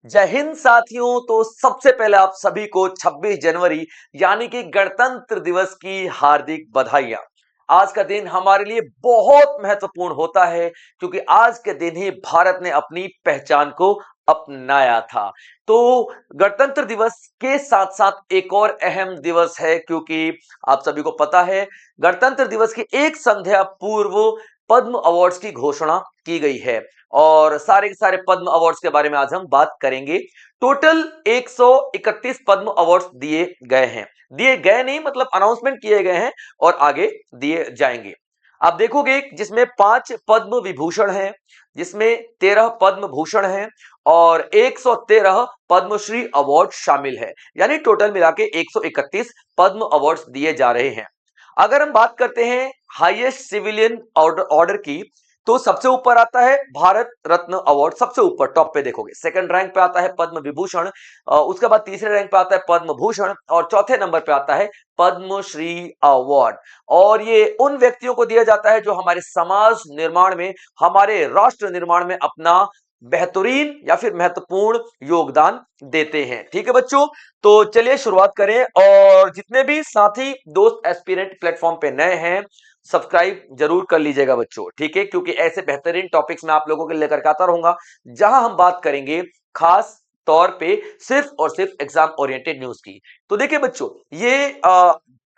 जय हिंद साथियों। तो सबसे पहले आप सभी को 26 जनवरी यानी कि गणतंत्र दिवस की हार्दिक बधाइयां। आज का दिन हमारे लिए बहुत महत्वपूर्ण होता है क्योंकि आज के दिन ही भारत ने अपनी पहचान को अपनाया था। तो गणतंत्र दिवस के साथ साथ एक और अहम दिवस है क्योंकि आप सभी को पता है गणतंत्र दिवस की एक संध्या पूर्व पद्म अवार्ड्स की घोषणा की गई है और सारे के सारे पद्म अवार्ड्स के बारे में आज हम बात करेंगे। टोटल 131 पद्म अवार्ड्स दिए गए हैं। दिए गए नहीं मतलब अनाउंसमेंट किए गए हैं और आगे दिए जाएंगे। आप देखोगे जिसमें 5 पद्म विभूषण हैं, जिसमें 13 पद्म भूषण हैं और 113 पद्मश्री अवार्ड शामिल है। यानी टोटल मिला के 131 पद्म अवार्ड्स दिए जा रहे हैं। अगर हम बात करते हैं हाईएस्ट सिविलियन ऑर्डर की, तो सबसे ऊपर आता है भारत रत्न अवार्ड। सबसे ऊपर टॉप पे देखोगे सेकंड रैंक पे आता है पद्म विभूषण, उसके बाद तीसरे रैंक पे आता है पद्म भूषण और चौथे नंबर पे आता है पद्मश्री अवार्ड। और ये उन व्यक्तियों को दिया जाता है जो हमारे समाज निर्माण में, हमारे राष्ट्र निर्माण में अपना बेहतरीन या फिर महत्वपूर्ण योगदान देते हैं। ठीक है बच्चों, तो चलिए शुरुआत करें। और जितने भी साथी दोस्त एस्पिरेंट प्लेटफॉर्म पे नए हैं, सब्सक्राइब जरूर कर लीजिएगा बच्चों, ठीक है, क्योंकि ऐसे बेहतरीन टॉपिक्स मैं आप लोगों के लिए लेकर के आता रहूंगा जहां हम बात करेंगे खास तौर पे सिर्फ और सिर्फ एग्जाम ओरिएंटेड न्यूज की। तो देखिए बच्चों, ये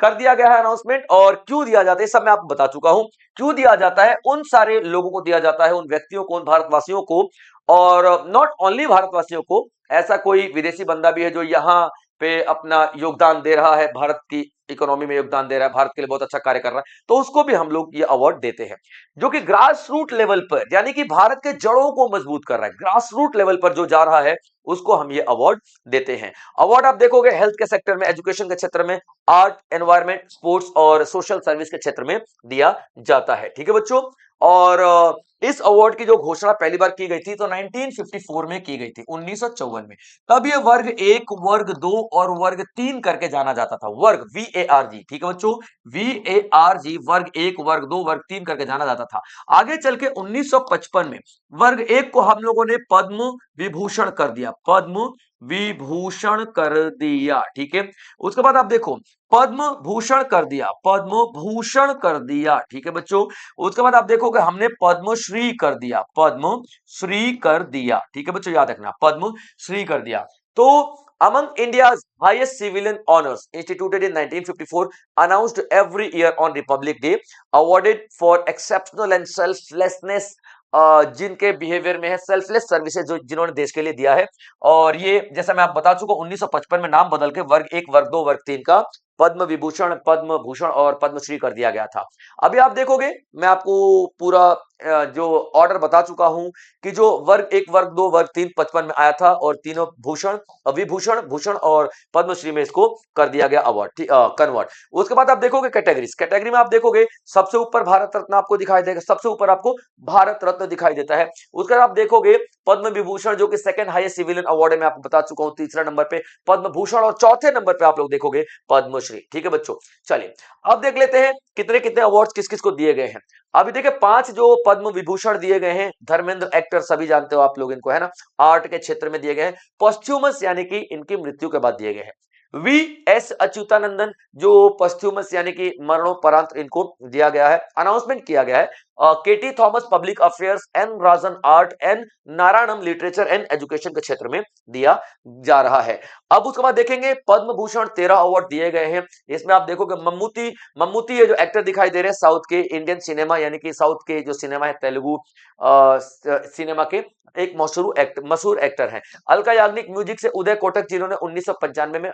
कर दिया गया है अनाउंसमेंट। और क्यों दिया जाता है सब मैं आपको बता चुका हूं। क्यों दिया जाता है, उन सारे लोगों को दिया जाता है, उन व्यक्तियों को, उन भारतवासियों को, और नॉट ओनली भारतवासियों को। ऐसा कोई विदेशी बंदा भी है जो यहाँ पे अपना योगदान दे रहा है, भारत की इकोनॉमी में योगदान दे रहा है, भारत के लिए बहुत अच्छा कार्य कर रहा है, तो उसको भी हम लोग ये अवार्ड देते हैं। जो कि ग्रास रूट लेवल पर यानी कि भारत के जड़ों को मजबूत कर रहा है, ग्रास रूट लेवल पर जो जा रहा है उसको हम ये अवार्ड देते हैं। अवार्ड आप देखोगे हेल्थ के सेक्टर में, एजुकेशन के क्षेत्र में, आर्ट, एनवायरमेंट, स्पोर्ट्स और सोशल सर्विस के क्षेत्र में दिया जाता है। ठीक है बच्चों। और इस अवार्ड की जो घोषणा पहली बार की गई थी तो 1954 में की गई थी, 1954 में। तब ये वर्ग 1, वर्ग 2 और वर्ग 3 करके जाना जाता था। वर्ग VARG, ठीक है बच्चों, VARG, वर्ग 1, वर्ग 2, वर्ग 3 करके जाना जाता था। आगे चल के 1955 में वर्ग 1 को हम लोगों ने पद्म विभूषण कर दिया, पद्म विभूषण कर दिया। ठीक है, उसके बाद आप देखो पद्म भूषण कर दिया, पद्म भूषण कर दिया। ठीक है बच्चों, उसके बाद आप देखोगे हमने पद्मश्री कर दिया, पद्म श्री कर दिया। ठीक है बच्चों, याद रखना पद्म श्री कर दिया। तो among India's highest civilian honors instituted in 1954, announced every year on Republic Day, awarded for exceptional and selflessness, जिनके बिहेवियर में है, सेल्फलेस सर्विसेज जो जिन्होंने देश के लिए दिया है। और ये जैसा मैं आप बता चुका 1955 में नाम बदल के वर्ग 1, वर्ग 2, वर्ग 3 का पद्म विभूषण, पद्म भूषण और पद्मश्री कर दिया गया था। अभी आप देखोगे मैं आपको पूरा जो ऑर्डर बता चुका हूं कि जो वर्ग 1, वर्ग 2, वर्ग 3 55 में आया था और तीनों भूषण, विभूषण, भूषण और पद्मश्री में इसको कर दिया गया अवार्ड, कन्वर्ट। उसके बाद आप देखोगे कैटेगरीज, कैटेगरी में आप देखोगे सबसे ऊपर भारत रत्न आपको दिखाई देगा, सबसे ऊपर आपको भारत रत्न दिखाई देता है। उसके बाद आप देखोगे पद्म विभूषण जो कि सेकंड हाईएस्ट सिविलियन अवार्ड है, मैं आपको बता चुका हूं, तीसरा नंबर पे पद्म भूषण और चौथे नंबर पे आप लोग देखोगे पद्मश्री। ठीक है बच्चों, चलिए अब देख लेते हैं कितने कितने अवार्ड्स किस किस को दिए गए हैं। अभी देखिए 5 जो पद्म विभूषण दिए गए हैं, धर्मेंद्र एक्टर सभी जानते हो आप लोग इनको, है ना, आर्ट के क्षेत्र में दिए गए हैं। पॉस्थ्यूमस यानी कि इनकी मृत्यु के बाद दिए गए हैं। VS अच्युतानंदन जो पॉस्थ्यूमस यानी कि मरणोपरांत इनको दिया गया है, अनाउंसमेंट किया गया है। KT Thomas public affairs, N Rajan art, N नारायणम literature and education के क्षेत्र में दिया जा रहा है। अब उसके बाद देखेंगे पद्म भूषण 13 अवार्ड दिए गए हैं। इसमें आप देखोगे मम्मूटी, मम्मूटी ये जो एक्टर दिखाई दे रहे हैं साउथ के, इंडियन सिनेमा यानी कि साउथ के जो सिनेमा है तेलुगु सिनेमा के एक मशहूर एक्टर हैं। अलका याग्निक म्यूजिक से उदय कोटक जिन्होंने 1995 में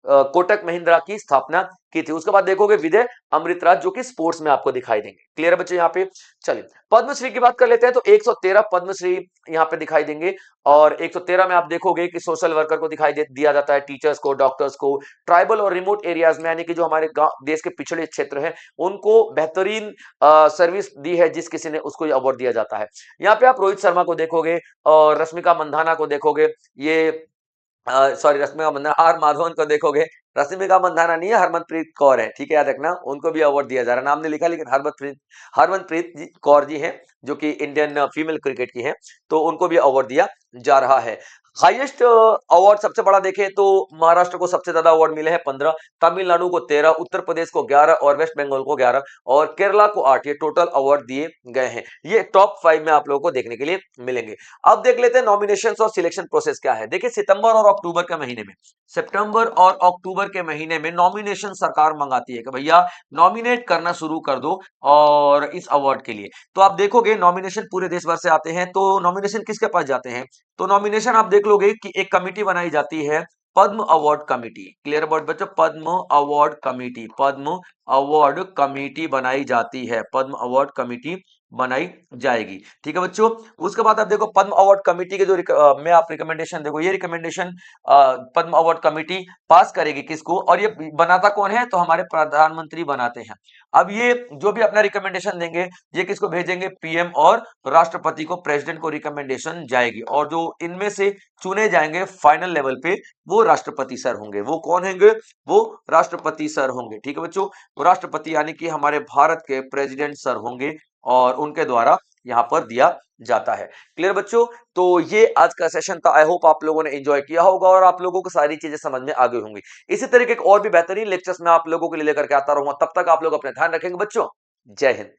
कोटक महिंद्रा की स्थापना की थी। उसके बाद देखोगे विजय अमृतराज जो कि स्पोर्ट्स में आपको दिखाई देंगे। क्लियर है बच्चों यहाँ पे। चलिए पद्मश्री की बात कर लेते हैं तो 113 पद्मश्री यहाँ पे दिखाई देंगे। और 113 में आप देखोगे कि सोशल वर्कर को दिया जाता है, टीचर्स को, डॉक्टर्स को, ट्राइबल और रिमोट एरियाज में यानी कि जो हमारे गांव देश के पिछड़े क्षेत्र हैं उनको बेहतरीन सर्विस दी है जिस किसी ने, उसको ये अवार्ड दिया जाता है। यहाँ पे आप रोहित शर्मा को देखोगे और रश्मिका मंदाना को देखोगे, ये सॉरी रश्मिका मंदाना, आर माधवन को देखोगे, रश्मिका मंदाना नहीं है, हरमनप्रीत कौर है, ठीक है, याद रखना, उनको भी अवार्ड दिया जा रहा है। नाम नहीं लिखा लेकिन हरमनप्रीत जी कौर जी हैं जो कि इंडियन फीमेल क्रिकेट की हैं, तो उनको भी अवार्ड दिया जा रहा है। हाईएस्ट अवार्ड सबसे बड़ा देखें तो महाराष्ट्र को सबसे ज्यादा अवार्ड मिले हैं 15, तमिलनाडु को 13, उत्तर प्रदेश को 11 और वेस्ट बंगाल को 11 और केरला को 8। ये टोटल अवार्ड दिए गए हैं। ये टॉप 5 में आप लोगों को देखने के लिए मिलेंगे। अब देख लेते हैं नॉमिनेशंस और सिलेक्शन प्रोसेस क्या है। देखिए सितंबर और अक्टूबर के महीने में, सितंबर और अक्टूबर के महीने में नॉमिनेशन सरकार मंगाती है कि भैया नॉमिनेट करना शुरू कर दो और इस अवार्ड के लिए। तो आप देखोगे नॉमिनेशन पूरे देश भर से आते हैं। तो नॉमिनेशन किसके पास जाते हैं? तो नॉमिनेशन आप देख लोगे कि एक कमिटी बनाई जाती है, पद्म अवार्ड कमिटी। क्लियर अबाउट बच्चों, पद्म अवार्ड कमिटी, पद्म अवार्ड कमिटी बनाई जाती है, पद्म अवार्ड कमिटी बनाई जाएगी। ठीक है बच्चों। उसके बाद आप देखो पद्म अवार्ड कमिटी के जो में आप रिकमेंडेशन देखो, ये रिकमेंडेशन पद्म अवार्ड कमिटी पास करेगी किसको, और ये बनाता कौन है? तो हमारे प्रधानमंत्री बनाते हैं। अब ये जो भी अपना रिकमेंडेशन देंगे, ये किसको भेजेंगे? पीएम और राष्ट्रपति को, प्रेसिडेंट को रिकमेंडेशन जाएगी, और जो इनमें से चुने जाएंगे फाइनल लेवल पे वो राष्ट्रपति सर होंगे। वो कौन होंगे? वो राष्ट्रपति सर होंगे। ठीक है बच्चों, वो राष्ट्रपति यानी कि हमारे भारत के प्रेसिडेंट सर होंगे और उनके द्वारा यहां पर दिया जाता है। क्लियर बच्चों? तो ये आज का सेशन था। आई होप आप लोगों ने एंजॉय किया होगा और आप लोगों को सारी चीजें समझ में आ गई होंगी। इसी तरीके के और भी बेहतरीन लेक्चर्स मैं आप लोगों के लिए लेकर के आता रहूंगा। तब तक आप लोग अपने ध्यान रखेंगे बच्चों। जय हिंद।